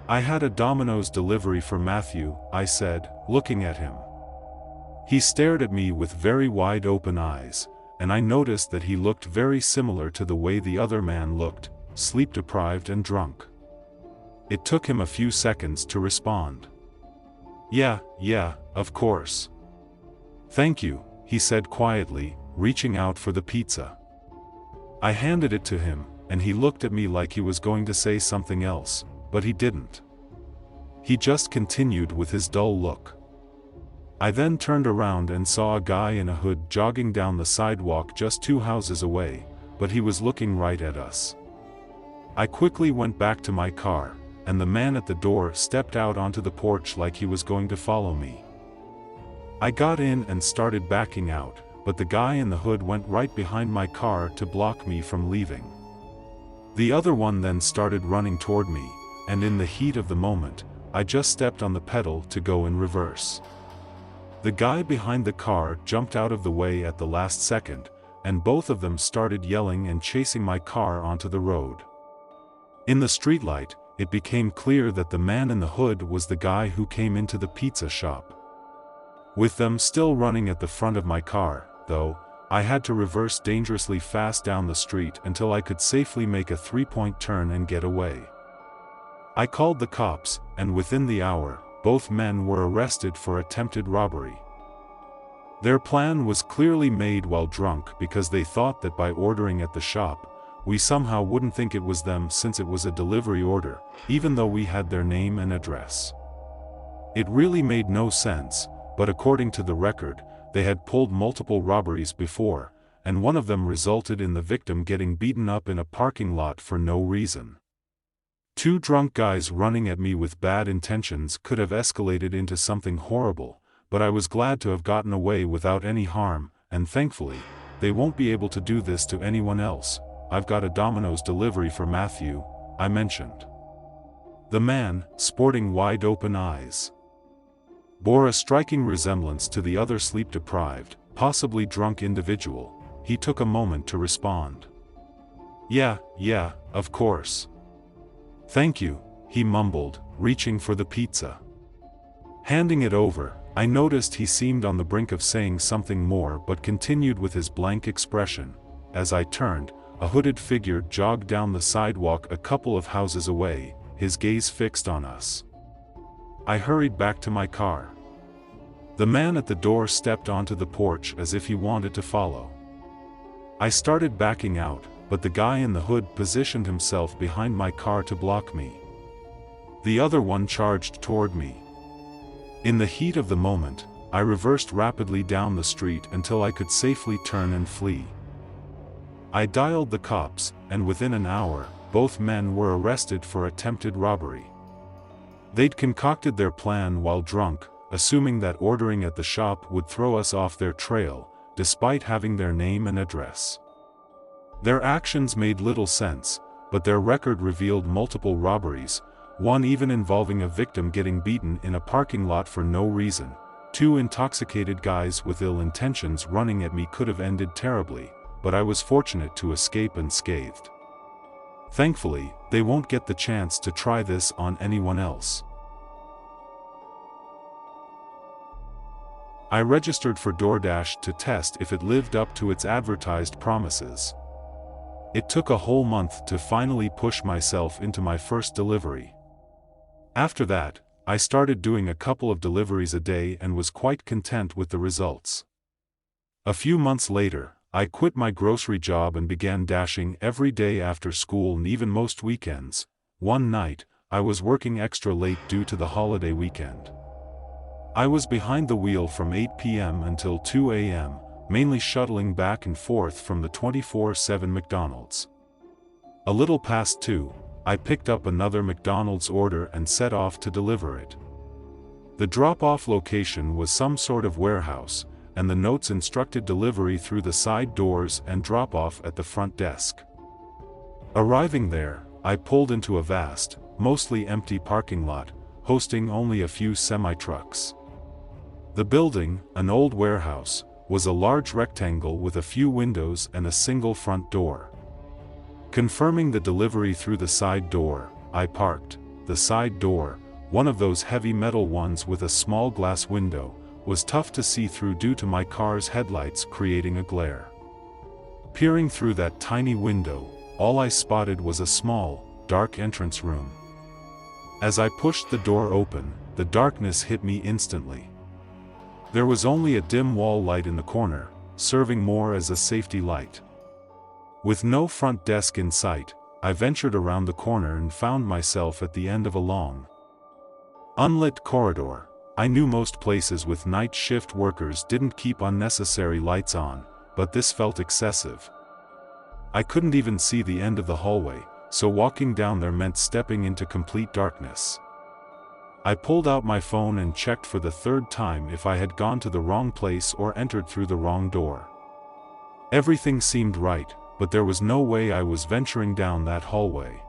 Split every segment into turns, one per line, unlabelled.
"I had a Domino's delivery for Matthew," I said, looking at him. He stared at me with very wide open eyes, and I noticed that he looked very similar to the way the other man looked, sleep-deprived and drunk. It took him a few seconds to respond. Yeah, of course. "Thank you," he said quietly, reaching out for the pizza. I handed it to him, and he looked at me like he was going to say something else, but he didn't. He just continued with his dull look. I then turned around and saw a guy in a hood jogging down the sidewalk just 2 houses away, but he was looking right at us. I quickly went back to my car, and the man at the door stepped out onto the porch like he was going to follow me. I got in and started backing out, but the guy in the hood went right behind my car to block me from leaving. The other one then started running toward me, and in the heat of the moment, I just stepped on the pedal to go in reverse. The guy behind the car jumped out of the way at the last second, and both of them started yelling and chasing my car onto the road. In the streetlight, it became clear that the man in the hood was the guy who came into the pizza shop. With them still running at the front of my car, though, I had to reverse dangerously fast down the street until I could safely make a 3-point turn and get away. I called the cops, and within the hour, both men were arrested for attempted robbery. Their plan was clearly made while drunk because they thought that by ordering at the shop, we somehow wouldn't think it was them since it was a delivery order, even though we had their name and address. It really made no sense, but according to the record, they had pulled multiple robberies before, and one of them resulted in the victim getting beaten up in a parking lot for no reason. 2 drunk guys running at me with bad intentions could have escalated into something horrible, but I was glad to have gotten away without any harm, and thankfully, they won't be able to do this to anyone else. "I've got a Domino's delivery for Matthew," I mentioned. The man, sporting wide-open eyes, bore a striking resemblance to the other sleep-deprived, possibly drunk individual. He took a moment to respond. Yeah, of course. "Thank you," he mumbled, reaching for the pizza. Handing it over, I noticed he seemed on the brink of saying something more but continued with his blank expression. As I turned, a hooded figure jogged down the sidewalk a couple of houses away, his gaze fixed on us. I hurried back to my car. The man at the door stepped onto the porch as if he wanted to follow. I started backing out, but the guy in the hood positioned himself behind my car to block me. The other one charged toward me. In the heat of the moment, I reversed rapidly down the street until I could safely turn and flee. I dialed the cops, and within an hour, both men were arrested for attempted robbery. They'd concocted their plan while drunk, assuming that ordering at the shop would throw us off their trail, despite having their name and address. Their actions made little sense, but their record revealed multiple robberies, one even involving a victim getting beaten in a parking lot for no reason. 2 intoxicated guys with ill intentions running at me could have ended terribly, but I was fortunate to escape unscathed. Thankfully, they won't get the chance to try this on anyone else. I registered for DoorDash to test if it lived up to its advertised promises. It took a whole month to finally push myself into my first delivery. After that, I started doing a couple of deliveries a day and was quite content with the results. A few months later, I quit my grocery job and began dashing every day after school and even most weekends. One night, I was working extra late due to the holiday weekend. I was behind the wheel from 8 p.m. until 2 a.m., mainly shuttling back and forth from the 24/7 McDonald's. A little past 2, I picked up another McDonald's order and set off to deliver it. The drop-off location was some sort of warehouse, and the notes instructed delivery through the side doors and drop-off at the front desk. Arriving there, I pulled into a vast, mostly empty parking lot, hosting only a few semi-trucks. The building, an old warehouse, was a large rectangle with a few windows and a single front door. Confirming the delivery through the side door, I parked, the side door, one of those heavy metal ones with a small glass window, was tough to see through due to my car's headlights creating a glare. Peering through that tiny window, all I spotted was a small, dark entrance room. As I pushed the door open, the darkness hit me instantly. There was only a dim wall light in the corner, serving more as a safety light. With no front desk in sight, I ventured around the corner and found myself at the end of a long, unlit corridor. I knew most places with night shift workers didn't keep unnecessary lights on, but this felt excessive. I couldn't even see the end of the hallway, so walking down there meant stepping into complete darkness. I pulled out my phone and checked for the third time if I had gone to the wrong place or entered through the wrong door. Everything seemed right, but there was no way I was venturing down that hallway.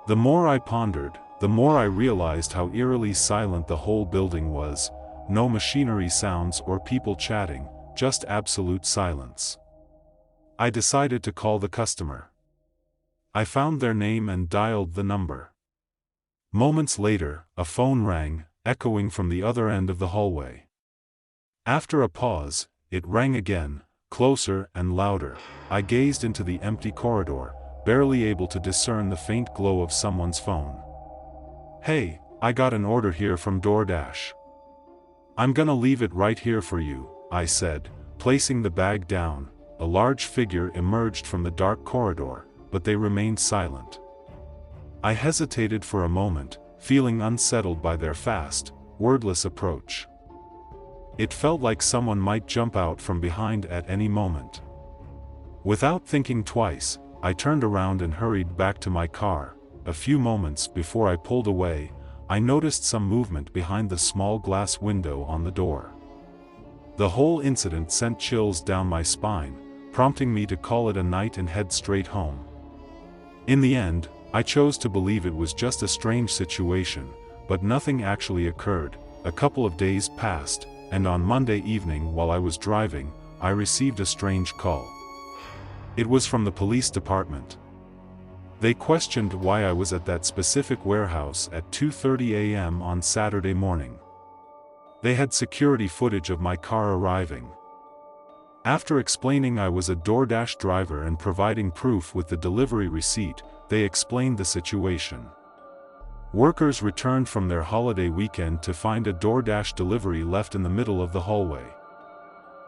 The more I pondered, the more I realized how eerily silent the whole building was. No machinery sounds or people chatting, just absolute silence. I decided to call the customer. I found their name and dialed the number. Moments later, a phone rang, echoing from the other end of the hallway. After a pause, it rang again, closer and louder. I gazed into the empty corridor, barely able to discern the faint glow of someone's phone. "Hey, I got an order here from DoorDash. I'm gonna leave it right here for you," I said, placing the bag down. A large figure emerged from the dark corridor, but they remained silent. I hesitated for a moment, feeling unsettled by their fast, wordless approach. It felt like someone might jump out from behind at any moment. Without thinking twice, I turned around and hurried back to my car. A few moments before I pulled away, I noticed some movement behind the small glass window on the door. The whole incident sent chills down my spine, prompting me to call it a night and head straight home. In the end, I chose to believe it was just a strange situation, but nothing actually occurred. A couple of days passed, and on Monday evening while I was driving, I received a strange call. It was from the police department. They questioned why I was at that specific warehouse at 2:30 a.m. on Saturday morning. They had security footage of my car arriving. After explaining I was a DoorDash driver and providing proof with the delivery receipt, they explained the situation. Workers returned from their holiday weekend to find a DoorDash delivery left in the middle of the hallway.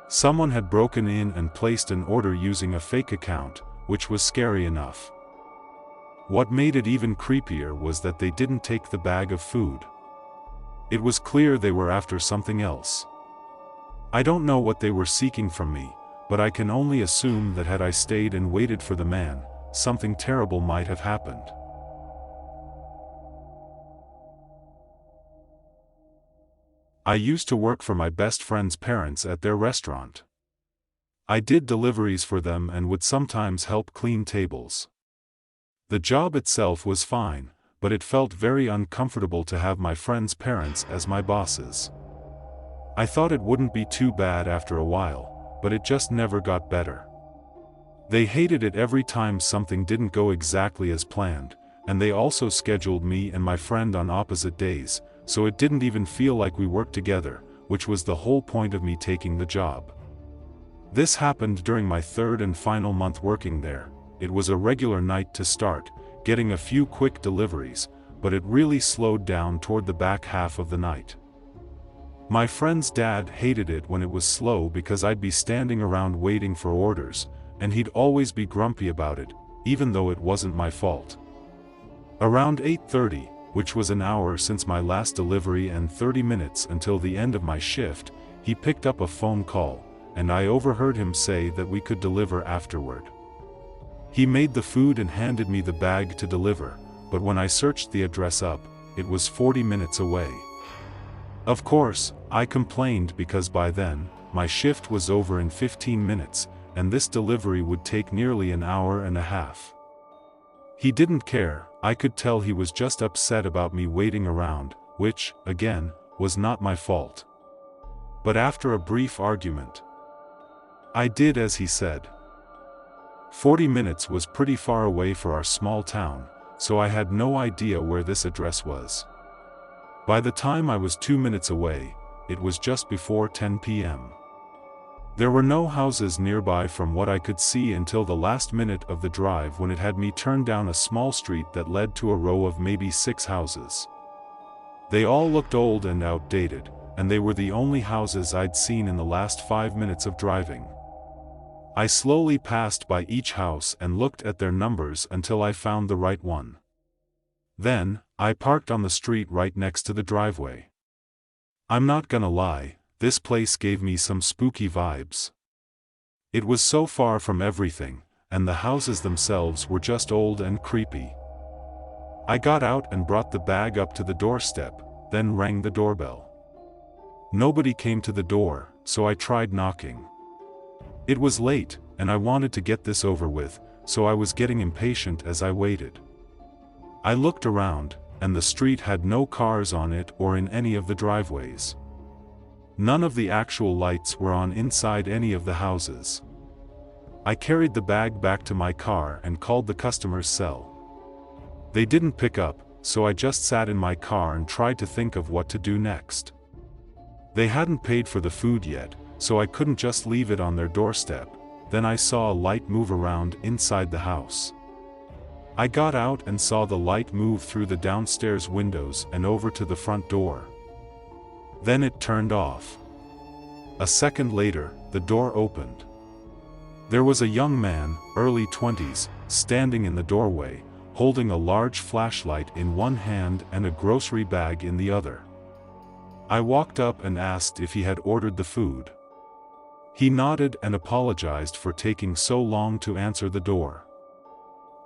Someone had broken in and placed an order using a fake account, which was scary enough. What made it even creepier was that they didn't take the bag of food. It was clear they were after something else. I don't know what they were seeking from me, but I can only assume that had I stayed and waited for the man, something terrible might have happened. I used to work for my best friend's parents at their restaurant. I did deliveries for them and would sometimes help clean tables. The job itself was fine, but it felt very uncomfortable to have my friend's parents as my bosses. I thought it wouldn't be too bad after a while, but it just never got better. They hated it every time something didn't go exactly as planned, and they also scheduled me and my friend on opposite days, so it didn't even feel like we worked together, which was the whole point of me taking the job. This happened during my third and final month working there. It was a regular night to start, getting a few quick deliveries, but it really slowed down toward the back half of the night. My friend's dad hated it when it was slow because I'd be standing around waiting for orders, and he'd always be grumpy about it, even though it wasn't my fault. Around 8:30, which was an hour since my last delivery and 30 minutes until the end of my shift, he picked up a phone call, and I overheard him say that we could deliver afterward. He made the food and handed me the bag to deliver, but when I searched the address up, it was 40 minutes away. Of course, I complained because by then, my shift was over in 15 minutes, and this delivery would take nearly an hour and a half. He didn't care. I could tell he was just upset about me waiting around, which, again, was not my fault. But after a brief argument, I did as he said. 40 minutes was pretty far away for our small town, so I had no idea where this address was. By the time I was 2 minutes away, it was just before 10 p.m. There were no houses nearby from what I could see until the last minute of the drive, when it had me turn down a small street that led to a row of maybe 6 houses. They all looked old and outdated, and they were the only houses I'd seen in the last 5 minutes of driving. I slowly passed by each house and looked at their numbers until I found the right one. Then, I parked on the street right next to the driveway. I'm not gonna lie, this place gave me some spooky vibes. It was so far from everything, and the houses themselves were just old and creepy. I got out and brought the bag up to the doorstep, then rang the doorbell. Nobody came to the door, so I tried knocking. It was late, and I wanted to get this over with, so I was getting impatient as I waited. I looked around, and the street had no cars on it or in any of the driveways. None of the actual lights were on inside any of the houses. I carried the bag back to my car and called the customer's cell. They didn't pick up, so I just sat in my car and tried to think of what to do next. They hadn't paid for the food yet, so I couldn't just leave it on their doorstep. Then I saw a light move around inside the house. I got out and saw the light move through the downstairs windows and over to the front door. Then it turned off. A second later, the door opened. There was a young man, early 20s, standing in the doorway, holding a large flashlight in one hand and a grocery bag in the other. I walked up and asked if he had ordered the food. He nodded and apologized for taking so long to answer the door.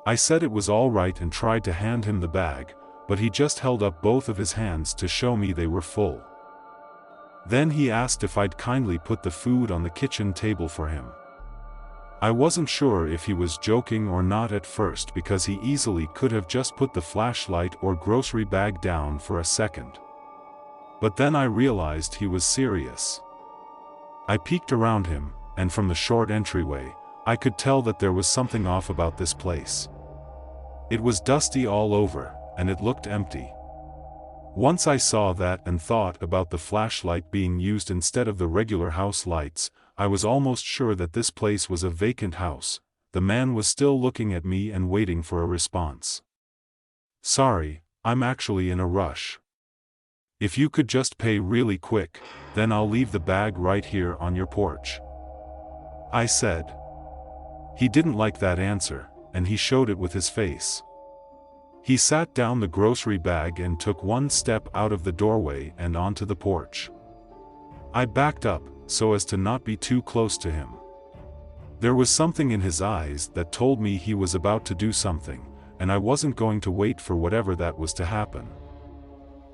I said it was all right and tried to hand him the bag, but he just held up both of his hands to show me they were full. Then he asked if I'd kindly put the food on the kitchen table for him. I wasn't sure if he was joking or not at first, because he easily could have just put the flashlight or grocery bag down for a second. But then I realized he was serious. I peeked around him, and from the short entryway, I could tell that there was something off about this place. It was dusty all over, and it looked empty. Once I saw that and thought about the flashlight being used instead of the regular house lights, I was almost sure that this place was a vacant house. The man was still looking at me and waiting for a response. "Sorry, I'm actually in a rush. If you could just pay really quick, then I'll leave the bag right here on your porch," I said. He didn't like that answer, and he showed it with his face. He sat down the grocery bag and took one step out of the doorway and onto the porch. I backed up, so as to not be too close to him. There was something in his eyes that told me he was about to do something, and I wasn't going to wait for whatever that was to happen.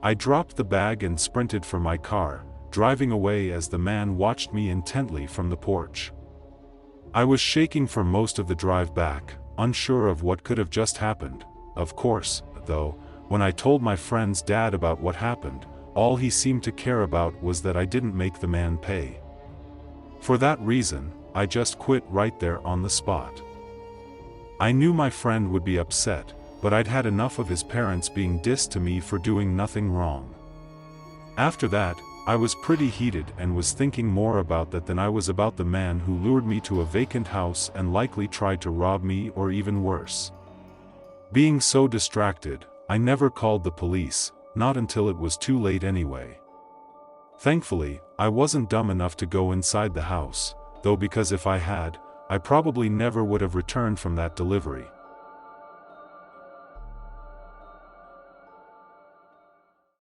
I dropped the bag and sprinted for my car, driving away as the man watched me intently from the porch. I was shaking for most of the drive back, unsure of what could have just happened. Of course, though, when I told my friend's dad about what happened, all he seemed to care about was that I didn't make the man pay. For that reason, I just quit right there on the spot. I knew my friend would be upset, but I'd had enough of his parents being dissed to me for doing nothing wrong. After that, I was pretty heated and was thinking more about that than I was about the man who lured me to a vacant house and likely tried to rob me, or even worse. Being so distracted, I never called the police, not until it was too late anyway. Thankfully, I wasn't dumb enough to go inside the house, though, because if I had, I probably never would have returned from that delivery.